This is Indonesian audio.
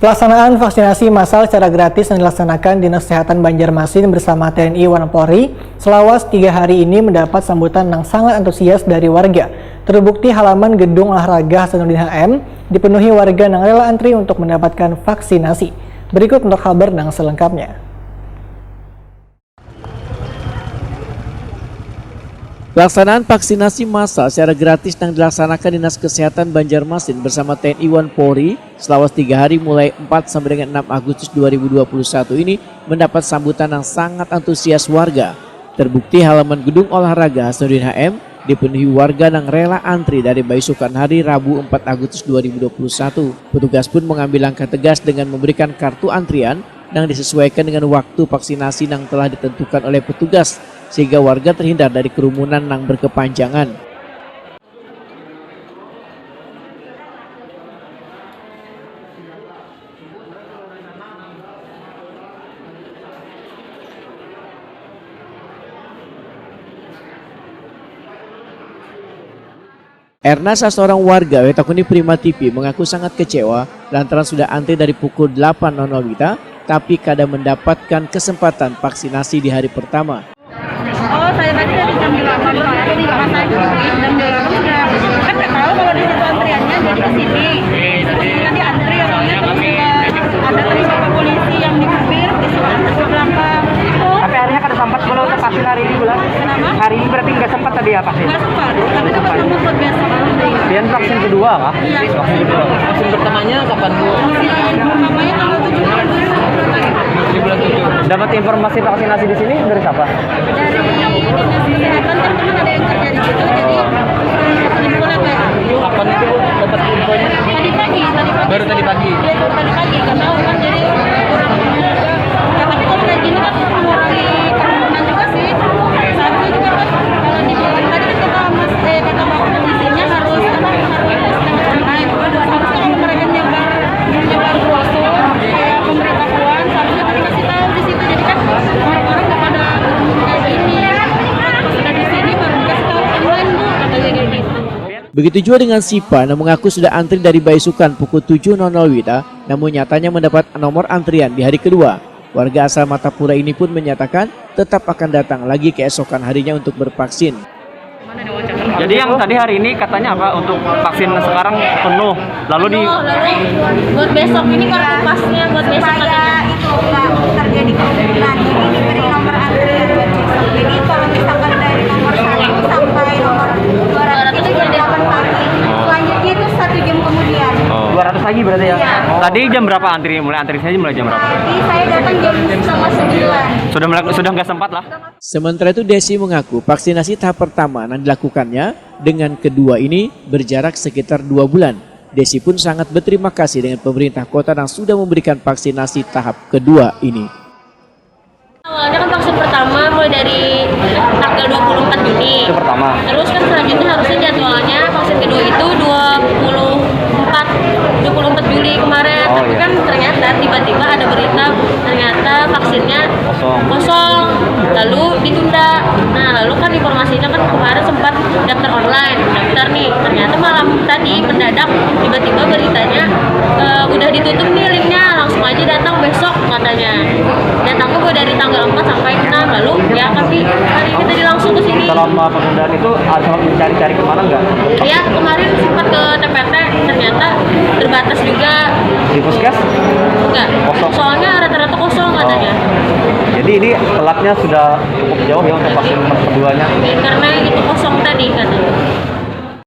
Pelaksanaan vaksinasi massal secara gratis yang dilaksanakan Dinas Kesehatan Banjarmasin bersama TNI dan Polri selama 3 hari ini mendapat sambutan yang sangat antusias dari warga. Terbukti halaman gedung olahraga Hasanuddin HM dipenuhi warga yang rela antri untuk mendapatkan vaksinasi. Berikut untuk kabar yang selengkapnya. Pelaksanaan vaksinasi massal secara gratis yang dilaksanakan Dinas Kesehatan Banjarmasin bersama TNI dan Polri selama 3 hari mulai 4 sampai dengan 6 Agustus 2021 ini mendapat sambutan yang sangat antusias warga. Terbukti halaman gedung olahraga Hasanuddin HM dipenuhi warga yang rela antri dari besokan hari Rabu 4 Agustus 2021. Petugas pun mengambil langkah tegas dengan memberikan kartu antrian yang disesuaikan dengan waktu vaksinasi yang telah ditentukan oleh petugas, sehingga warga terhindar dari kerumunan yang berkepanjangan. Erna, seorang warga Wetakuni Prima TV, mengaku sangat kecewa lantaran sudah antri dari pukul 8.00 WITA, tapi kadang mendapatkan kesempatan vaksinasi di hari pertama. Oh, saya tadi dari jam 8 Pak. Karena saya jam 8 sudah kan nggak tahu kalau di situ antriannya, jadi ke sini. Tadi antri orangnya terus juga ada tadi bapak polisi yang di kupir disuruh antri ke belakang. Tapi harinya kada sempat kalau untuk vaksin hari ini bulan. Kenapa? Hari ini berarti nggak sempat tadi ya vaksin? Nggak sempat, tapi dapat nomor buat besok. Dan vaksin kedua kah? Iya. Vaksin kedua. Vaksin pertamanya kapan Bu? Namanya tanggal 7 Di bulan 7. Dapat informasi vaksinasi di sini dari siapa? dari Dinas Kesehatan, kan teman ada yang kerja di situ, jadi kesimpulan kayak Kapan itu Bu dapat infonya? tadi pagi. Baru tadi pagi? Iya, baru tadi pagi, nggak tahu kan, jadi kurang juga. Ya, tapi kalau kayak gini kan mengurangi kerumunan juga sih. Satu juga kan, kalau dibilang tadi kan kata bapak polisinya harus online. Harusnya kalau mereka nyebar brosur, kayak pemberitahuan, seharusnya kan dikasih tahu di situ. Jadi kan orang-orang nggak pada kayak gini. Sudah di sini baru dikasih tahu online Bu, katanya kayak gitu. Begitu juga dengan Sipa yang mengaku sudah antri dari besokan pukul 7.00 WITA, namun nyatanya mendapat nomor antrian di hari kedua. Warga asal Matapura ini pun menyatakan tetap akan datang lagi keesokan harinya untuk bervaksin. Jadi yang tadi hari ini katanya apa untuk vaksin sekarang penuh. Lalu di Buat besok ini kartu pasnya buat besok katanya. Itu nggak terjadi kerumunan, jadi diberi nomor antrian buat besok. Jadi kalau misalkan dari nomor 1 sampai nomor 200 itu jam 8 pagi. Selanjutnya itu 1 jam kemudian. 200 lagi berarti ya? Iya. Tadi jam berapa antri? Mulai antri saya mulai jam berapa? Jadi saya datang jam 9. Sudah nggak sempat lah. Sementara itu Desi mengaku vaksinasi tahap pertama yang dilakukannya dengan kedua ini berjarak sekitar 2 bulan. Desi pun sangat berterima kasih dengan pemerintah kota yang sudah memberikan vaksinasi tahap kedua ini. Awalnya kan vaksin pertama mulai dari tanggal 24 Juni. Itu pertama. Terus kan selanjutnya harusnya jadwalnya vaksin kedua itu 24 Juli kemarin. Oh, Tapi iya. kan ternyata tiba-tiba ada berita ternyata vaksinnya kosong. Lalu ditunda. Nah, lalu kan informasinya kan kemarin sempat daftar online, daftar nih. Ternyata malam tadi mendadak tiba-tiba beritanya udah ditutup nih linknya, langsung aja datang besok katanya. Datangnya gue dari tanggal 4 sampai 6, lalu ya tapi hari ini tadi langsung ke sini. Selama penundaan itu ada mencari-cari kemana nggak? Ya kemarin sempat ke TPT, ternyata terbatas juga. Di puskes? Enggak, Kosong. soalnya rata-rata kosong katanya. Jadi ini telatnya sudah cukup jauh ya untuk vaksin keduanya. Karena itu kosong tadi katanya.